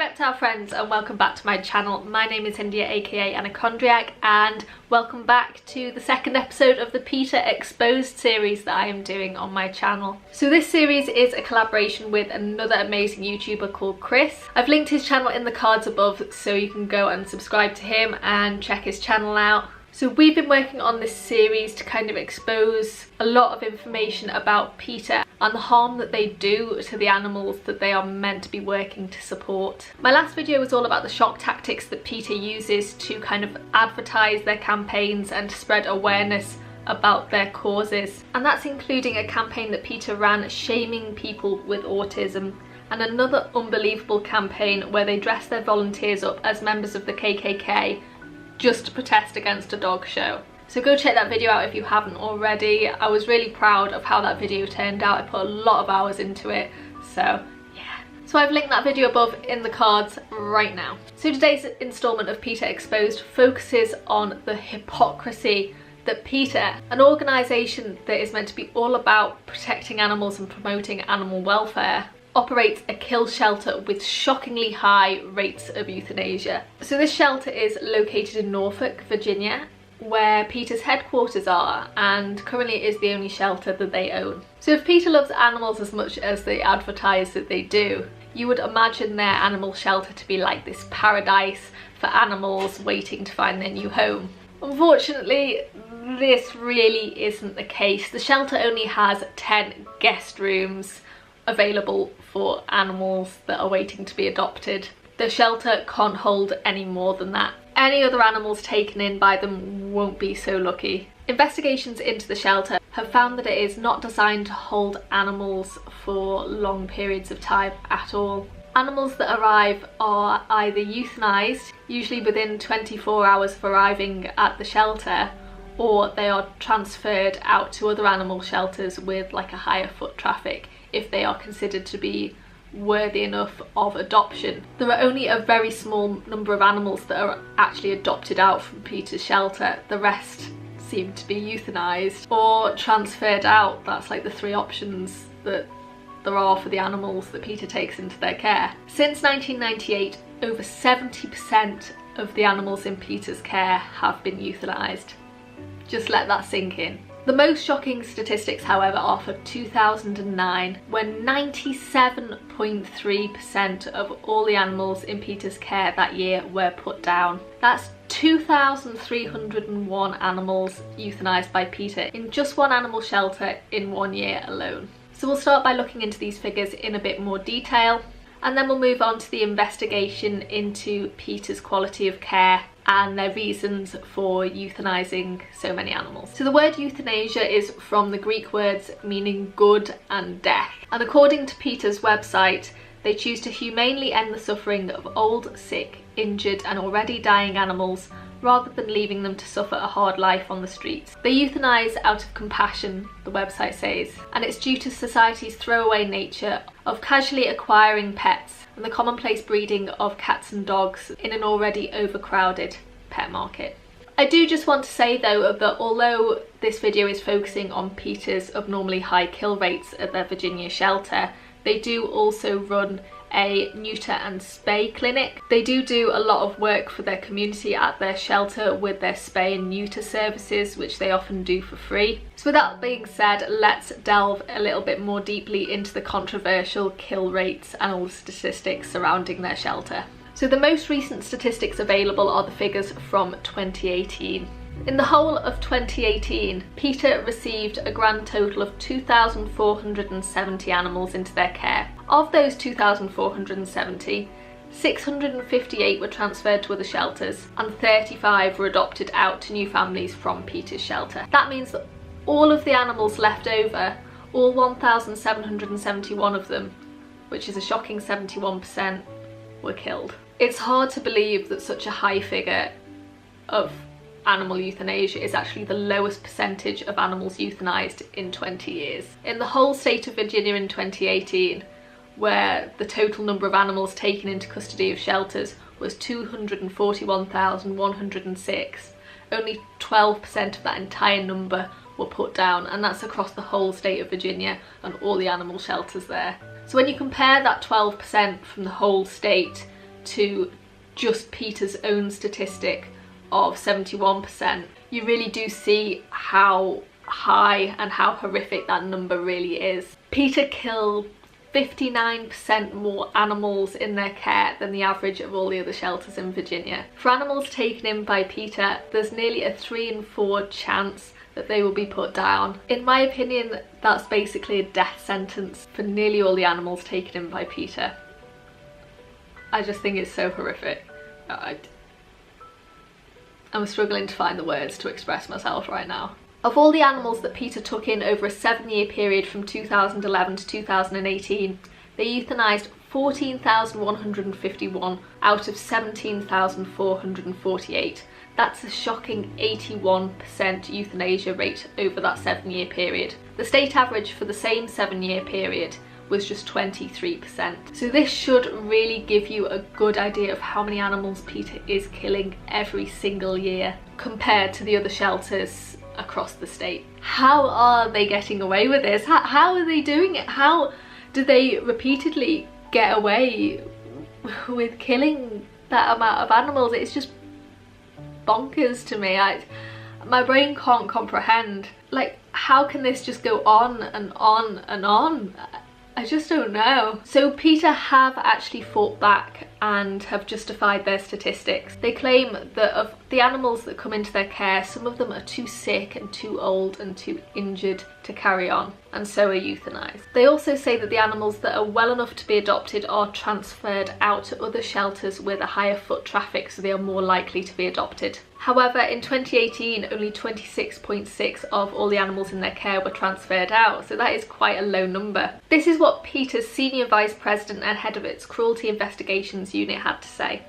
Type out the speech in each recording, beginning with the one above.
reptile friends, and welcome back to my channel. My name is India, aka Anacondiac, and welcome back to the second episode of the PETA Exposed series that I am doing on my channel. So this series is a collaboration with another amazing YouTuber called Chris. I've linked his channel in the cards above so you can go and subscribe to him and check his channel out. So we've been working on this series to kind of expose a lot of information about PETA and the harm that they do to the animals that they are meant to be working to support. My last video was all about the shock tactics that PETA uses to kind of advertise their campaigns and to spread awareness about their causes. And that's including a campaign that PETA ran shaming people with autism, and another unbelievable campaign where they dress their volunteers up as members of the KKK just to protest against a dog show. So go check that video out if you haven't already. I was really proud of how that video turned out. I put a lot of hours into it, so yeah. So I've linked that video above in the cards right now. So today's instalment of PETA Exposed focuses on the hypocrisy that PETA, an organisation that is meant to be all about protecting animals and promoting animal welfare, operates a kill shelter with shockingly high rates of euthanasia. So this shelter is located in Norfolk, Virginia, where PETA's headquarters are, and currently it is the only shelter that they own. So if PETA loves animals as much as they advertise that they do, you would imagine their animal shelter to be like this paradise for animals waiting to find their new home. Unfortunately, this really isn't the case. The shelter only has 10 guest rooms available for animals that are waiting to be adopted. The shelter can't hold any more than that. Any other animals taken in by them won't be so lucky. Investigations into the shelter have found that it is not designed to hold animals for long periods of time at all. Animals that arrive are either euthanized, usually within 24 hours of arriving at the shelter, or they are transferred out to other animal shelters with like a higher foot traffic if they are considered to be worthy enough of adoption. There are only a very small number of animals that are actually adopted out from PETA's shelter. The rest seem to be euthanized or transferred out. That's like the three options that there are for the animals that PETA takes into their care. Since 1998, over 70% of the animals in PETA's care have been euthanized. Just let that sink in. The most shocking statistics, however, are for 2009, when 97.3% of all the animals in PETA's care that year were put down. That's 2,301 animals euthanized by PETA in just one animal shelter in 1 year alone. So we'll start by looking into these figures in a bit more detail, and then we'll move on to the investigation into PETA's quality of care and their reasons for euthanizing so many animals. So the word euthanasia is from the Greek words meaning good and death. And according to PETA's website, they choose to humanely end the suffering of old, sick, injured and already dying animals rather than leaving them to suffer a hard life on the streets. They euthanize out of compassion, the website says, and it's due to society's throwaway nature of casually acquiring pets and the commonplace breeding of cats and dogs in an already overcrowded pet market. I do just want to say though that although this video is focusing on PETA's abnormally high kill rates at their Virginia shelter, they do also run a neuter and spay clinic. They do a lot of work for their community at their shelter with their spay and neuter services, which they often do for free. So with that being said, let's delve a little bit more deeply into the controversial kill rates and all the statistics surrounding their shelter. So the most recent statistics available are the figures from 2018. In the whole of 2018, PETA received a grand total of 2,470 animals into their care. Of those 2,470, 658 were transferred to other shelters and 35 were adopted out to new families from PETA's shelter. That means that all of the animals left over, all 1,771 of them, which is a shocking 71%, were killed. It's hard to believe that such a high figure of animal euthanasia is actually the lowest percentage of animals euthanized in 20 years. In the whole state of Virginia in 2018, where the total number of animals taken into custody of shelters was 241,106, only 12% of that entire number were put down, and that's across the whole state of Virginia and all the animal shelters there. So when you compare that 12% from the whole state to just PETA's own statistic of 71%, you really do see how high and how horrific that number really is. PETA kill 59% more animals in their care than the average of all the other shelters in Virginia. For animals taken in by PETA, there's nearly a 3 in 4 chance that they will be put down. In my opinion, that's basically a death sentence for nearly all the animals taken in by PETA. I just think it's so horrific. I'm struggling to find the words to express myself right now. Of all the animals that PETA took in over a 7-year period from 2011 to 2018, they euthanized 14,151 out of 17,448. That's a shocking 81% euthanasia rate over that 7-year period. The state average for the same 7-year period was just 23%. So this should really give you a good idea of how many animals PETA is killing every single year compared to the other shelters across the state. How are they getting away with this? How are they doing it? How do they repeatedly get away with killing that amount of animals? It's just bonkers to me. My brain can't comprehend. Like, how can this just go on and on and on? I just don't know. So PETA have actually fought back and have justified their statistics. They claim that of the animals that come into their care, some of them are too sick and too old and too injured to carry on, and so are euthanized. They also say that the animals that are well enough to be adopted are transferred out to other shelters with a higher foot traffic, so they are more likely to be adopted. However, in 2018, only 26.6% of all the animals in their care were transferred out, so that is quite a low number. This is what PETA's Senior Vice President and head of its Cruelty Investigations Unit had to say.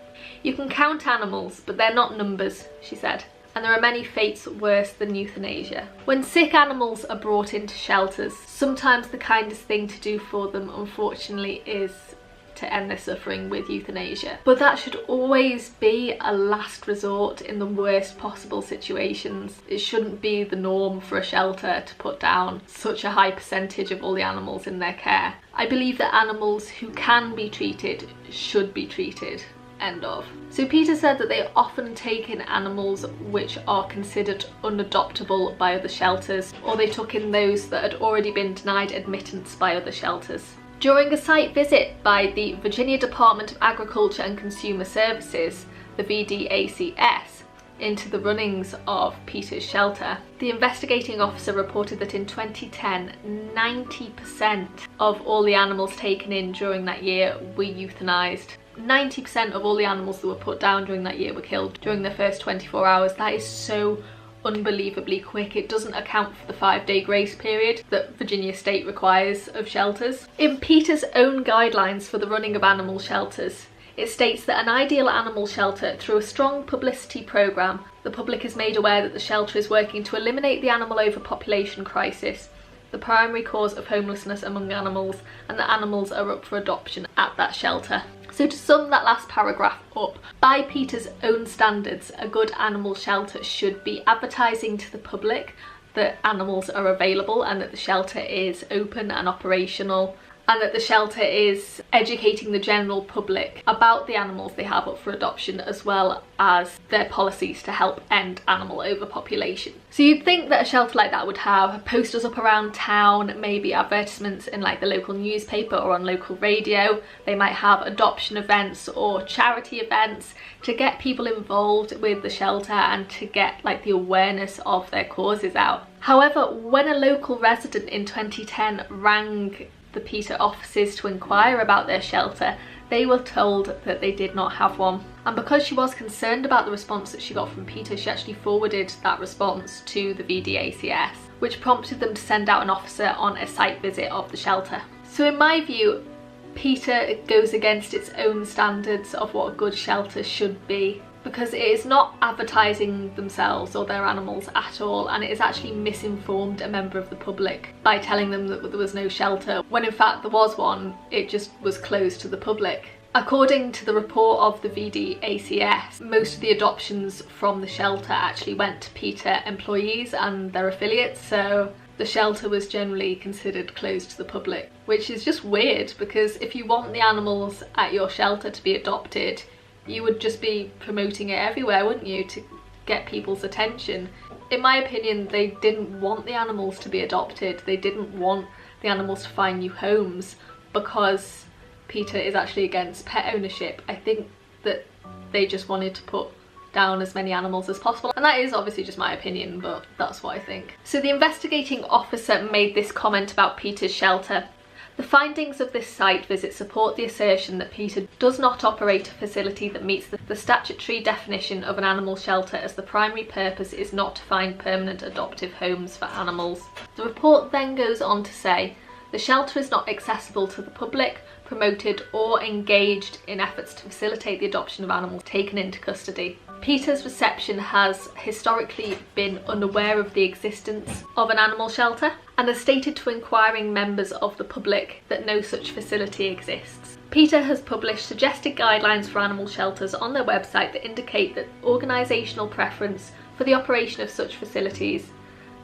"You can count animals, but they're not numbers," she said, "and there are many fates worse than euthanasia. When sick animals are brought into shelters, sometimes the kindest thing to do for them, unfortunately, is to end their suffering with euthanasia. But that should always be a last resort in the worst possible situations. It shouldn't be the norm for a shelter to put down such a high percentage of all the animals in their care. I believe that animals who can be treated should be treated." End of. So PETA said that they often take in animals which are considered unadoptable by other shelters, or they took in those that had already been denied admittance by other shelters. During a site visit by the Virginia Department of Agriculture and Consumer Services, the VDACS, into the runnings of PETA's shelter, the investigating officer reported that in 2010, 90% of all the animals taken in during that year were euthanized. 90% of all the animals that were put down during that year were killed during the first 24 hours. That is so unbelievably quick. It doesn't account for the 5-day grace period that Virginia state requires of shelters. In PETA's own guidelines for the running of animal shelters, it states that an ideal animal shelter, through a strong publicity programme, the public is made aware that the shelter is working to eliminate the animal overpopulation crisis, the primary cause of homelessness among animals, and that animals are up for adoption at that shelter. So to sum that last paragraph up, by PETA's own standards, a good animal shelter should be advertising to the public that animals are available and that the shelter is open and operational, and that the shelter is educating the general public about the animals they have up for adoption, as well as their policies to help end animal overpopulation. So you'd think that a shelter like that would have posters up around town, maybe advertisements in like the local newspaper or on local radio. They might have adoption events or charity events to get people involved with the shelter and to get like the awareness of their causes out. However, when a local resident in 2010 rang the PETA offices to inquire about their shelter, they were told that they did not have one. And because she was concerned about the response that she got from PETA, she actually forwarded that response to the VDACS, which prompted them to send out an officer on a site visit of the shelter. So in my view, PETA goes against its own standards of what a good shelter should be, because it is not advertising themselves or their animals at all, and it is actually misinformed a member of the public by telling them that there was no shelter, when in fact there was one, it just was closed to the public. According to the report of the VDACS, most of the adoptions from the shelter actually went to PETA employees and their affiliates, so the shelter was generally considered closed to the public, which is just weird, because if you want the animals at your shelter to be adopted, you would just be promoting it everywhere, wouldn't you, to get people's attention. In my opinion, they didn't want the animals to be adopted. They didn't want the animals to find new homes because PETA is actually against pet ownership. I think that they just wanted to put down as many animals as possible, and that is obviously just my opinion, but that's what I think. So the investigating officer made this comment about PETA's shelter. The findings of this site visit support the assertion that PETA does not operate a facility that meets the statutory definition of an animal shelter, as the primary purpose is not to find permanent adoptive homes for animals. The report then goes on to say, the shelter is not accessible to the public, promoted or engaged in efforts to facilitate the adoption of animals taken into custody. PETA's reception has historically been unaware of the existence of an animal shelter and has stated to inquiring members of the public that no such facility exists. PETA has published suggested guidelines for animal shelters on their website that indicate that organisational preference for the operation of such facilities.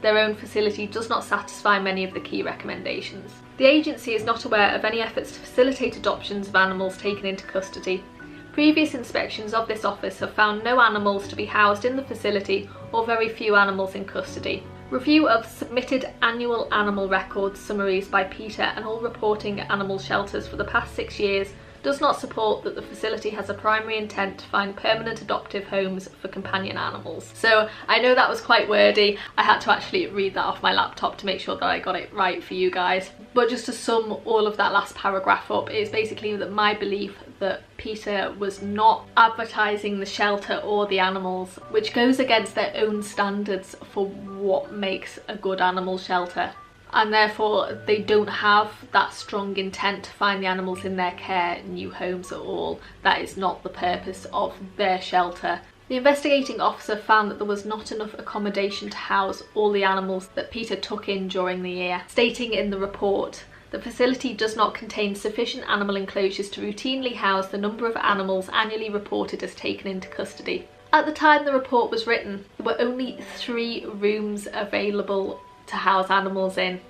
Their own facility does not satisfy many of the key recommendations. The agency is not aware of any efforts to facilitate adoptions of animals taken into custody. Previous inspections of this office have found no animals to be housed in the facility or very few animals in custody. Review of submitted annual animal records summaries by PETA and all reporting animal shelters for the past 6 years does not support that the facility has a primary intent to find permanent adoptive homes for companion animals. So I know that was quite wordy. I had to actually read that off my laptop to make sure that I got it right for you guys. But just to sum all of that last paragraph up, it's basically that my belief that PETA was not advertising the shelter or the animals, which goes against their own standards for what makes a good animal shelter. And therefore they don't have that strong intent to find the animals in their care new homes at all. That is not the purpose of their shelter. The investigating officer found that there was not enough accommodation to house all the animals that PETA took in during the year, stating in the report, the facility does not contain sufficient animal enclosures to routinely house the number of animals annually reported as taken into custody. At the time the report was written, there were only 3 rooms available to house animals in,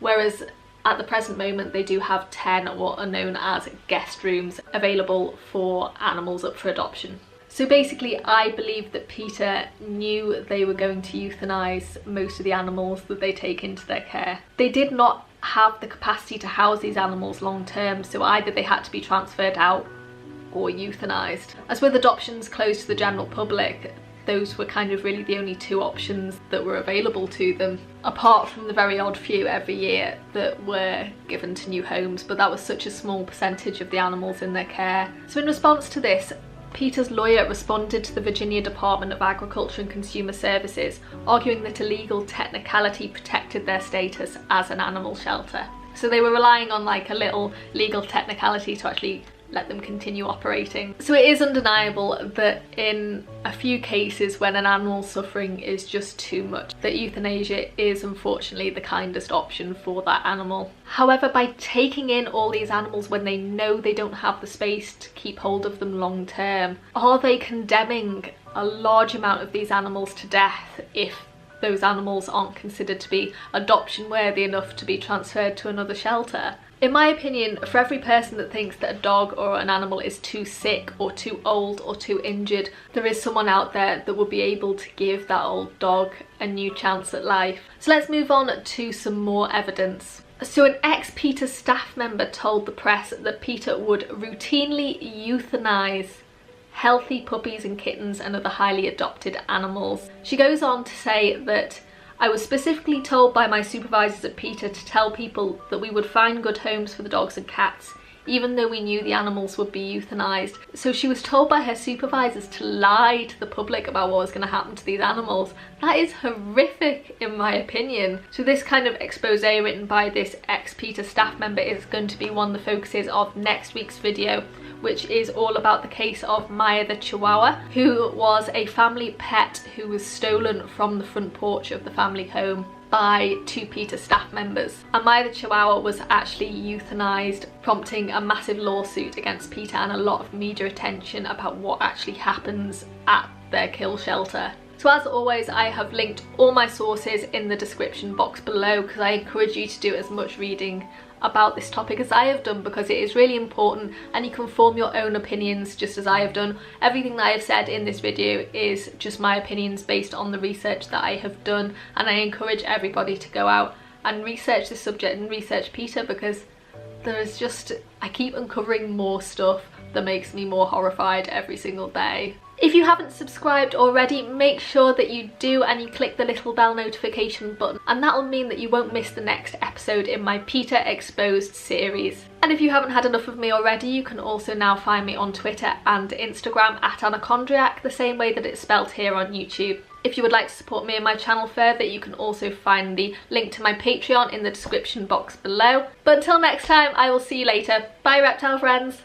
whereas at the present moment they do have 10 what are known as guest rooms available for animals up for adoption. So basically I believe that PETA knew they were going to euthanise most of the animals that they take into their care. They did not have the capacity to house these animals long term, so either they had to be transferred out or euthanised. As with adoptions closed to the general public, those were kind of really the only 2 options that were available to them, apart from the very odd few every year that were given to new homes, but that was such a small percentage of the animals in their care. So in response to this, PETA's lawyer responded to the Virginia Department of Agriculture and Consumer Services, arguing that a legal technicality protected their status as an animal shelter. So they were relying on like a little legal technicality to actually let them continue operating. So it is undeniable that in a few cases when an animal's suffering is just too much, that euthanasia is unfortunately the kindest option for that animal. However, by taking in all these animals when they know they don't have the space to keep hold of them long term, are they condemning a large amount of these animals to death if those animals aren't considered to be adoption worthy enough to be transferred to another shelter? In my opinion, for every person that thinks that a dog or an animal is too sick or too old or too injured, there is someone out there that will be able to give that old dog a new chance at life. So let's move on to some more evidence. So an ex-PETA staff member told the press that PETA would routinely euthanise healthy puppies and kittens and other highly adopted animals. She goes on to say that I was specifically told by my supervisors at PETA to tell people that we would find good homes for the dogs and cats, even though we knew the animals would be euthanized. So she was told by her supervisors to lie to the public about what was going to happen to these animals. That is horrific in my opinion. So this kind of expose written by this ex-PETA staff member is going to be one of the focuses of next week's video, which is all about the case of Maya the Chihuahua, who was a family pet who was stolen from the front porch of the family home by 2 PETA staff members. And Maya the Chihuahua was actually euthanized, prompting a massive lawsuit against PETA and a lot of media attention about what actually happens at their kill shelter. So as always, I have linked all my sources in the description box below, because I encourage you to do as much reading about this topic as I have done, because it is really important and you can form your own opinions just as I have done. Everything that I have said in this video is just my opinions based on the research that I have done, and I encourage everybody to go out and research this subject and research PETA, because there's just, I keep uncovering more stuff that makes me more horrified every single day. If you haven't subscribed already, make sure that you do and you click the little bell notification button, and that'll mean that you won't miss the next episode in my PETA Exposed series. And if you haven't had enough of me already, you can also now find me on Twitter and Instagram at Anachondriac, the same way that it's spelt here on YouTube. If you would like to support me and my channel further, you can also find the link to my Patreon in the description box below. But until next time, I will see you later. Bye reptile friends!